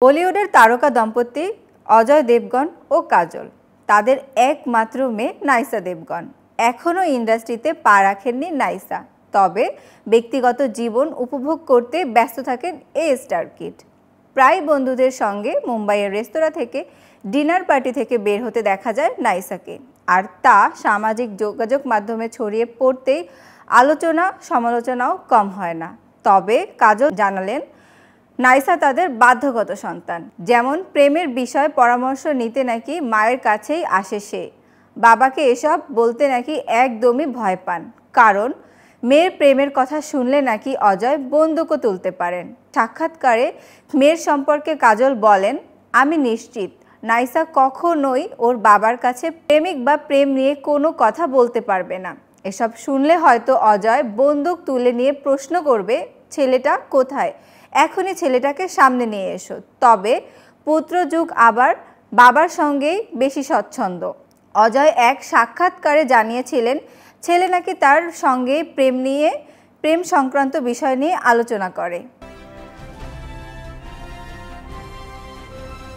বলিউডের তারকা দম্পতি অজয় দেবগন ও কাজল, তাদের একমাত্র মেয়ে নাইসা দেবগন। এখনও ইন্ডাস্ট্রিতে পা রাখেননি নাইসা, তবে ব্যক্তিগত জীবন উপভোগ করতে ব্যস্ত থাকেন এই স্টার কিড। প্রায় বন্ধুদের সঙ্গে মুম্বাইয়ের রেস্তোরাঁ থেকে ডিনার পার্টি থেকে বের হতে দেখা যায় নাইসাকে, আর তা সামাজিক যোগাযোগ মাধ্যমে ছড়িয়ে পড়তেই আলোচনা সমালোচনাও কম হয় না। তবে কাজল জানালেন, নাইসা তাদের বাধ্যগত সন্তান। যেমন প্রেমের বিষয়ে পরামর্শ নিতে নাকি মায়ের কাছেই আসে সে, বাবাকে এসব বলতে নাকি একদমই ভয় পান, কারণ মেয়ের প্রেমের কথা শুনলে নাকি অজয় বন্দুকও তুলতে পারেন। সাক্ষাৎকারে মেয়ের সম্পর্কে কাজল বলেন, আমি নিশ্চিত নাইসা কখনোই ওর বাবার কাছে প্রেমিক বা প্রেম নিয়ে কোনো কথা বলতে পারবে না। এসব শুনলে হয়তো অজয় বন্দুক তুলে নিয়ে প্রশ্ন করবে, ছেলেটা কোথায়, এখনই ছেলেটাকে সামনে নিয়ে এসো। তবে পুত্রযুগ আবার বাবার সঙ্গেই বেশি স্বচ্ছন্দ। অজয় এক সাক্ষাৎকারে জানিয়েছিলেন, ছেলে নাকি তার সঙ্গে প্রেম সংক্রান্ত বিষয় নিয়ে আলোচনা করে।